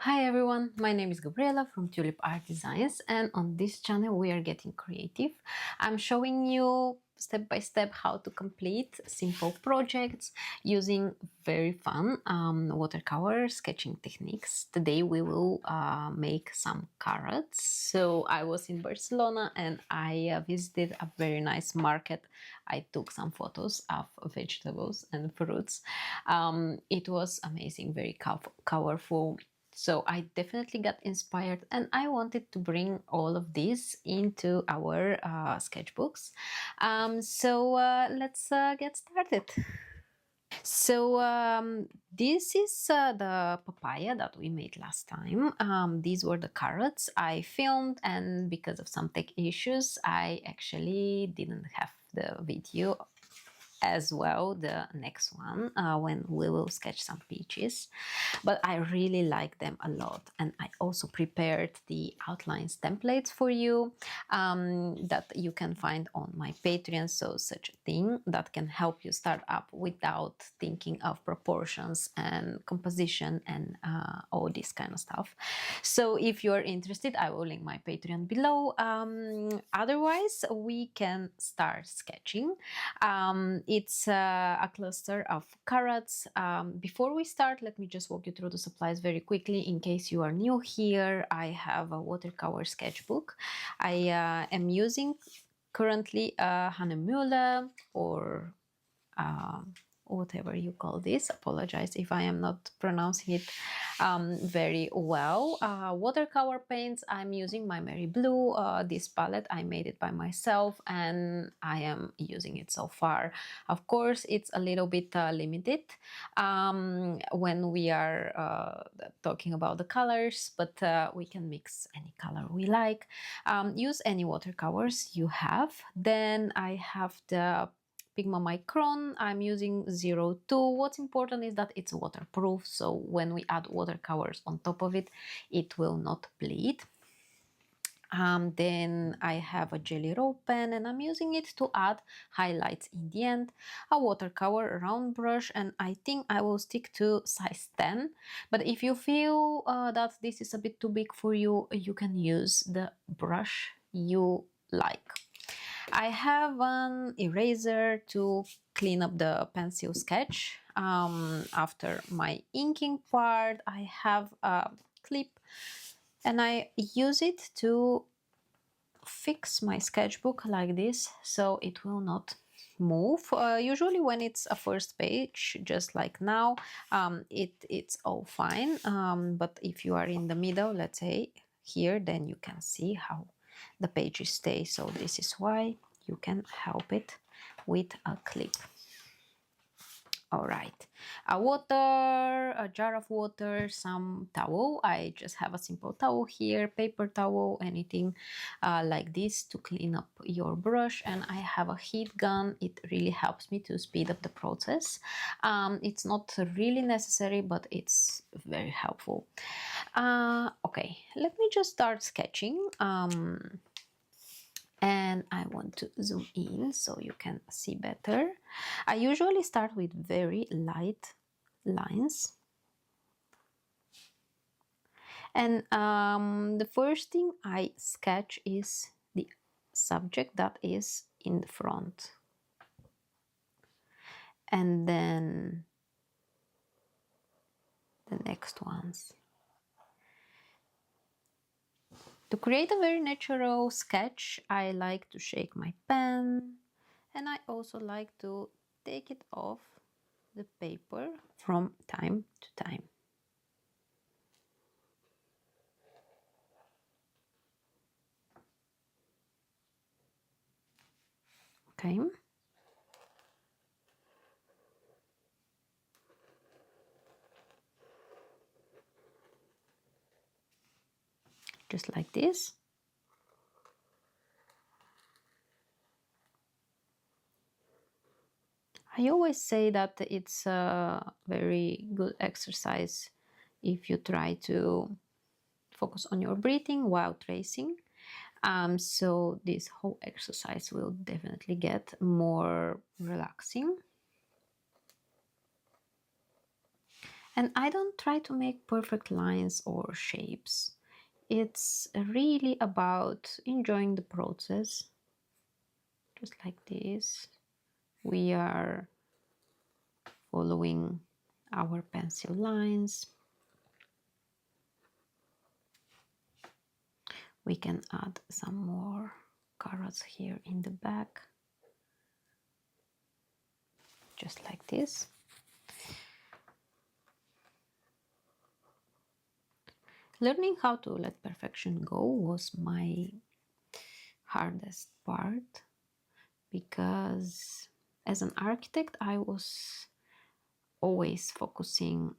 Hi everyone, my name is Gabriela from TulipArt Designs, and on this channel we are getting creative. I'm showing you step by step how to complete simple projects using very fun watercolor sketching techniques. Today we will make some carrots. So I was in Barcelona and I visited a very nice market. I took some photos of vegetables and fruits. It was amazing, very colorful. So I definitely got inspired and I wanted to bring all of this into our sketchbooks. Let's get started. So this is the papaya that we made last time. These were the carrots I filmed, and because of some tech issues, I actually didn't have the video as well, the next one, when we will sketch some peaches. But I really like them a lot, and I also prepared the outlines templates for you that you can find on my Patreon. So such a thing that can help you start up without thinking of proportions and composition and all this kind of stuff. So if you're interested, I will link my Patreon below. Otherwise, we can start sketching. It's a cluster of carrots. Before we start, let me just walk you through the supplies very quickly. In case you are new here, I have a watercolor sketchbook. I am using currently a 𝐬𝐮𝐬𝐫𝐞 or whatever you call this. Apologize if I am not pronouncing it very well. Watercolor paints, I'm using my Mary Blue. This palette, I made it by myself and I am using it so far. Of course, it's a little bit limited when we are talking about the colors, but we can mix any color we like. Use any watercolors you have. Then I have the Pigma Micron. I'm using 02. What's important is that it's waterproof, so when we add watercolors on top of it, it will not bleed. Then I have a Jelly Roll pen and I'm using it to add highlights in the end, a watercolor round brush, and I think I will stick to size 10. But if you feel that this is a bit too big for you, you can use the brush you like. I have an eraser to clean up the pencil sketch. After my inking part, I have a clip and I use it to fix my sketchbook like this so it will not move. Usually when it's a first page, just like now, it's all fine. But if you are in the middle, let's say here, then you can see how the pages stay. So this is why you can help it with a clip. All right, a jar of water, some towel. I just have a simple towel here, paper towel, anything like this to clean up your brush. And I have a heat gun. It really helps me to speed up the process. It's not really necessary, but it's very helpful. Okay, let me just start sketching. And I want to zoom in so you can see better. I usually start with very light lines. And the first thing I sketch is the subject that is in the front. And then the next ones. To create a very natural sketch, I like to shake my pen, and I also like to take it off the paper from time to time. Okay. Just like this. I always say that it's a very good exercise if you try to focus on your breathing while tracing. So this whole exercise will definitely get more relaxing. And I don't try to make perfect lines or shapes. It's really about enjoying the process. Just like this. We are following our pencil lines. We can add some more carrots here in the back. Just like this. Learning how to let perfection go was my hardest part, because as an architect I was always focusing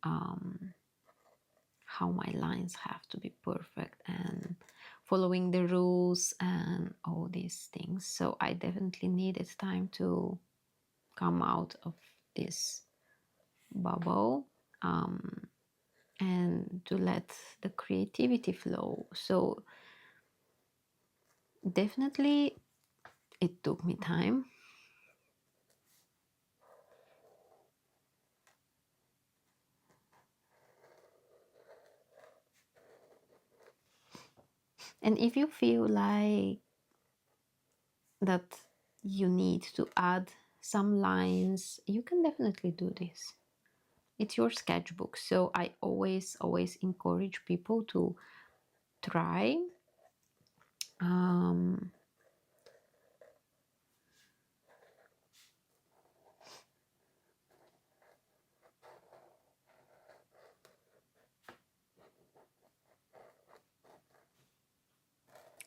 how my lines have to be perfect and following the rules and all these things. So I definitely needed time to come out of this bubble and to let the creativity flow. So definitely it took me time. And if you feel like that you need to add some lines, you can definitely do this. It's your sketchbook, so I always encourage people to try.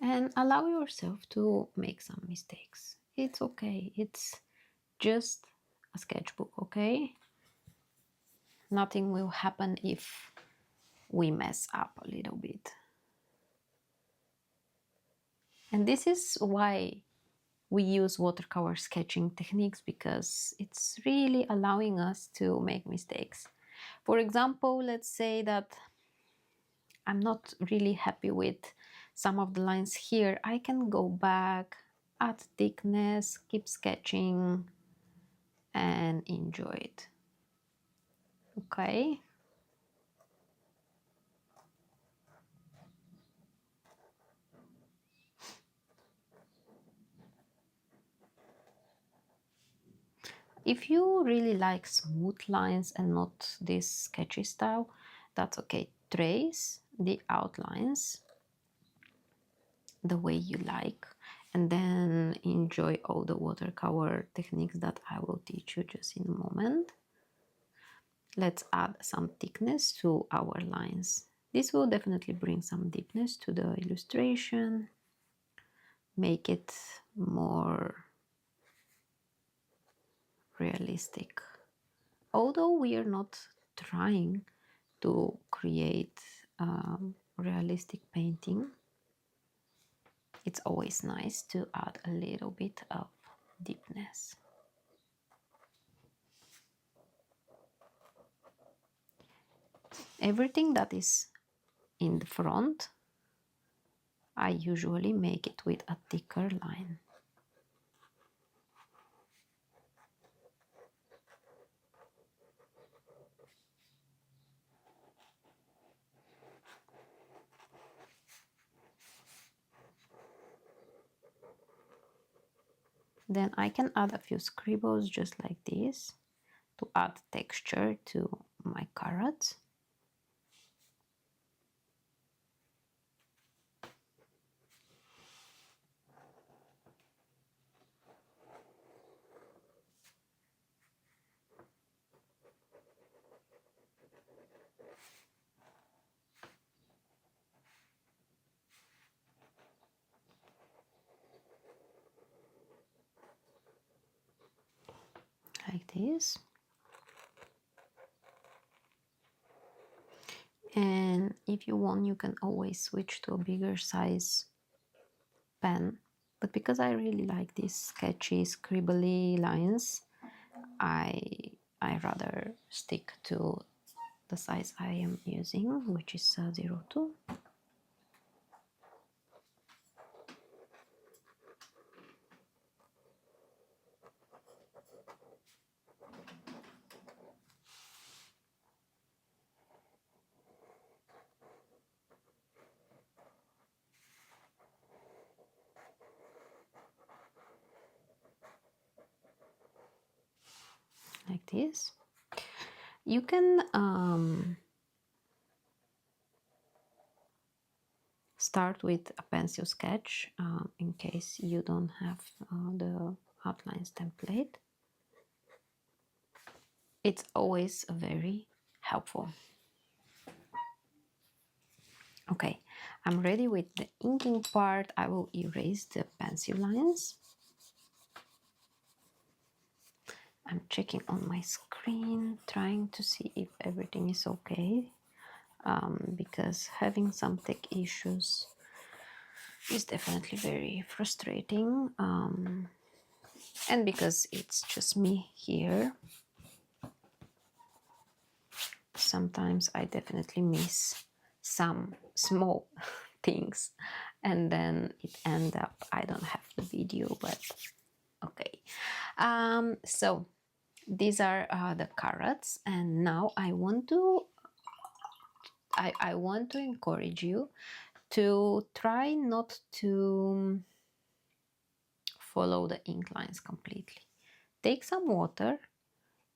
And allow yourself to make some mistakes. It's okay. It's just a sketchbook, okay? Nothing will happen if we mess up a little bit. And this is why we use watercolor sketching techniques, because it's really allowing us to make mistakes. For example, let's say that I'm not really happy with some of the lines here. I can go back, add thickness, keep sketching, and enjoy it. Okay. If you really like smooth lines and not this sketchy style, that's okay. Trace the outlines the way you like, and then enjoy all the watercolor techniques that I will teach you just in a moment. Let's add some thickness to our lines. This will definitely bring some deepness to the illustration, make it more realistic. Although we are not trying to create realistic painting, it's always nice to add a little bit of deepness. Everything that is in the front, I usually make it with a thicker line. Then I can add a few scribbles just like this to add texture to my carrots. Like this. And if you want, you can always switch to a bigger size pen. But because I really like these sketchy, scribbly lines, I rather stick to the size I am using, which is 02. like this. You can start with a pencil sketch in case you don't have the outlines template. It's always very helpful. Okay, I'm ready with the inking part. I will erase the pencil lines. I'm checking on my screen, trying to see if everything is okay, because having some tech issues is definitely very frustrating, and because it's just me here, sometimes I definitely miss some small things, and then it ends up I don't have the video, but okay. So these are the carrots, and now I want to encourage you to try not to follow the ink lines completely. Take some water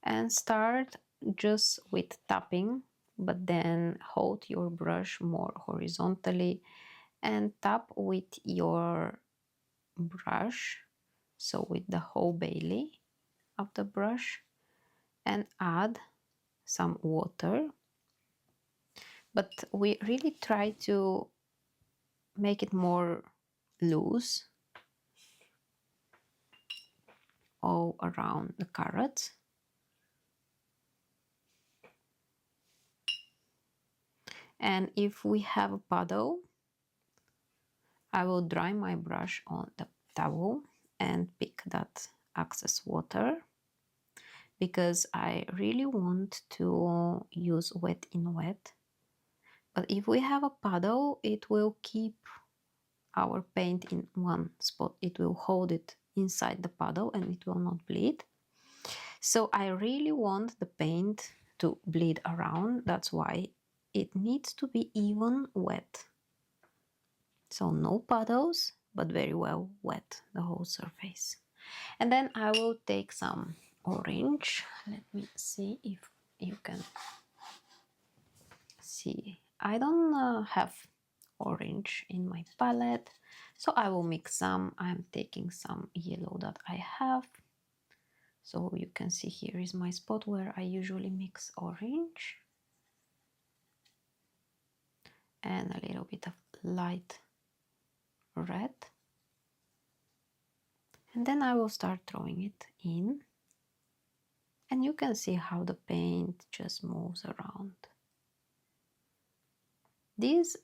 and start just with tapping, but then hold your brush more horizontally and tap with your brush, so with the whole Bailey of the brush, and add some water. But we really try to make it more loose all around the carrot. And if we have a puddle, I will dry my brush on the towel and pick that excess water, because I really want to use wet in wet. But if we have a puddle, it will keep our paint in one spot. It will hold it inside the puddle and it will not bleed. So I really want the paint to bleed around. That's why it needs to be even wet. So no puddles, but very well wet, the whole surface. And then I will take some orange. Let me see if you can see. I don't have orange in my palette, so I will mix some. I'm taking some yellow that I have. So you can see here is my spot where I usually mix orange. And a little bit of light red. And then I will start throwing it in. And you can see how the paint just moves around. These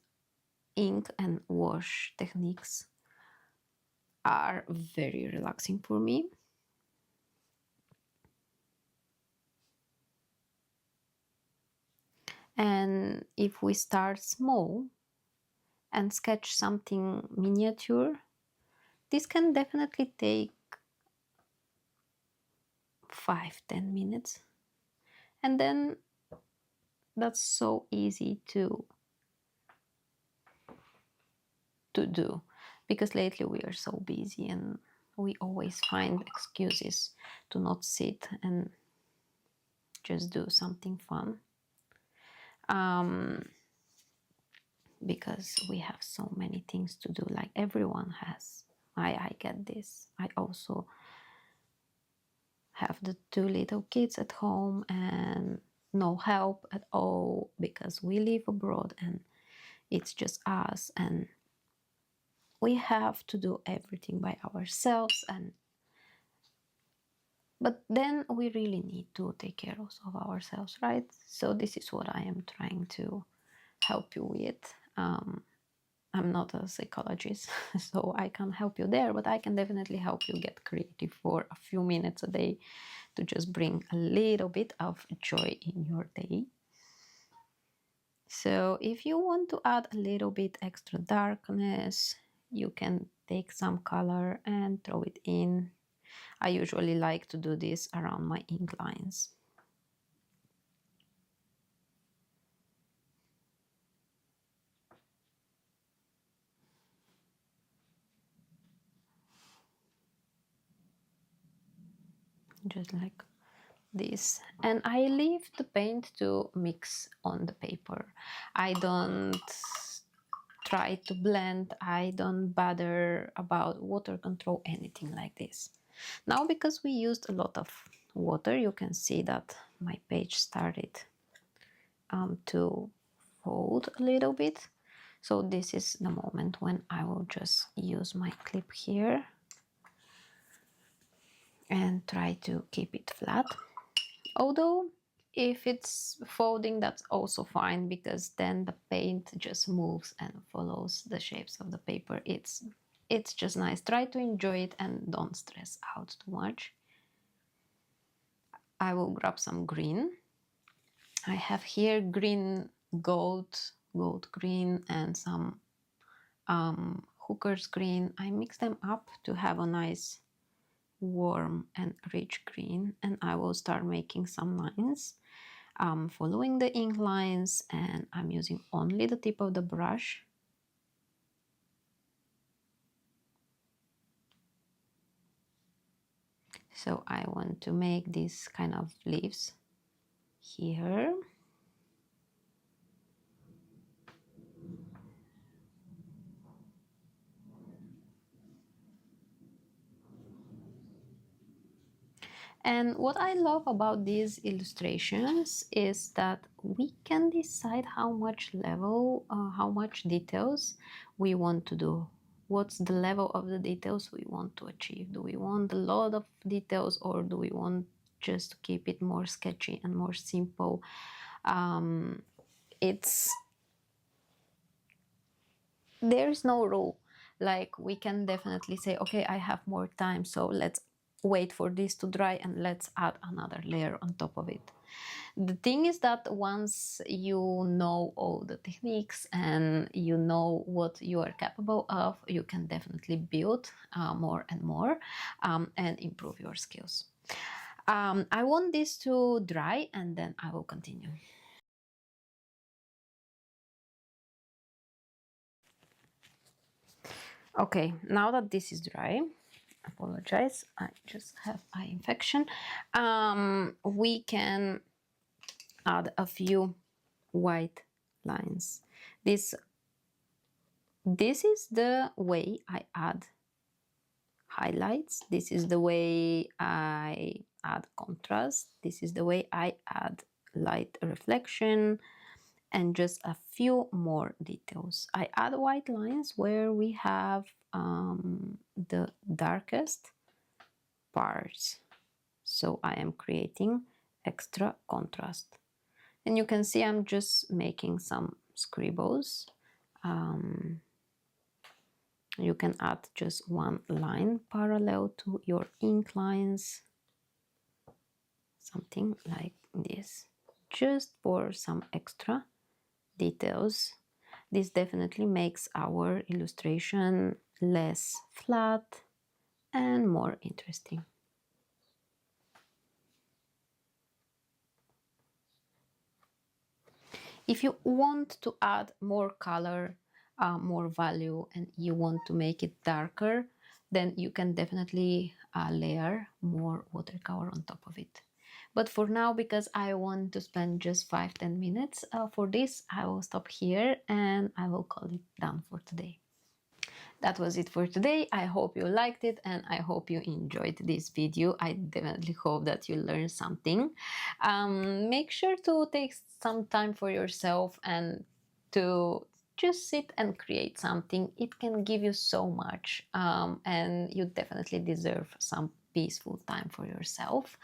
ink and wash techniques are very relaxing for me. And if we start small and sketch something miniature, this can definitely take 5-10 minutes. And then that's so easy to do, because lately we are so busy and we always find excuses to not sit and just do something fun, because we have so many things to do, like everyone has. I get this. I also have the 2 little kids at home and no help at all, because we live abroad and it's just us, and we have to do everything by ourselves. But then we really need to take care also of ourselves, right? So this is what I am trying to help you with. I'm not a psychologist, so I can't help you there, but I can definitely help you get creative for a few minutes a day to just bring a little bit of joy in your day. So if you want to add a little bit extra darkness, you can take some color and throw it in. I usually like to do this around my ink lines. Just like this, and I leave the paint to mix on the paper. I don't try to blend, I don't bother about water control, anything like this. Now, because we used a lot of water, you can see that my page started to fold a little bit. So this is the moment when I will just use my clip here and try to keep it flat. Although if it's folding, that's also fine, because then the paint just moves and follows the shapes of the paper. It's just nice. Try to enjoy it and don't stress out too much. I will grab some green. I have here green, gold green, and some hooker's green. I mix them up to have a nice warm and rich green, and I will start making some lines, following the ink lines, and I'm using only the tip of the brush. So I want to make these kind of leaves here. And what I love about these illustrations is that we can decide how much level, how much details we want to do. What's the level of the details we want to achieve? Do we want a lot of details, or do we want just to keep it more sketchy and more simple? There is no rule. Like, we can definitely say, okay, I have more time, so let's wait for this to dry and let's add another layer on top of it. The thing is that once you know all the techniques and you know what you are capable of, you can definitely build more and more and improve your skills. I want this to dry and then I will continue. Okay, now that this is dry, apologize, I just have eye infection. We can add a few white lines. This is the way I add highlights. This is the way I add contrast. This is the way I add light reflection, and just a few more details. I add white lines where we have the darkest parts. So I am creating extra contrast. And you can see I'm just making some scribbles. You can add just one line parallel to your ink lines. Something like this, just for some extra details. This definitely makes our illustration less flat and more interesting. If you want to add more color, more value, and you want to make it darker, then you can definitely layer more watercolor on top of it. But for now, because I want to spend just 5-10 minutes for this, I will stop here and I will call it done for today. That was it for today. I hope you liked it and I hope you enjoyed this video. I definitely hope that you learned something. Make sure to take some time for yourself and to just sit and create something. It can give you so much, and you definitely deserve some peaceful time for yourself.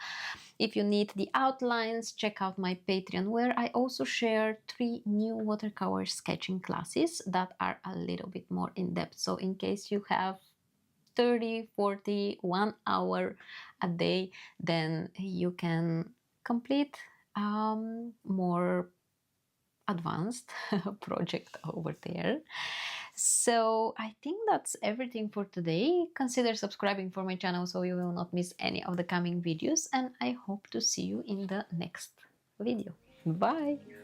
If you need the outlines, check out my Patreon, where I also share 3 new watercolor sketching classes that are a little bit more in-depth. So in case you have 30, 40, 1 hour a day, then you can complete more advanced project over there. So I think that's everything for today. Consider subscribing for my channel so you will not miss any of the coming videos, and I hope to see you in the next video. Bye!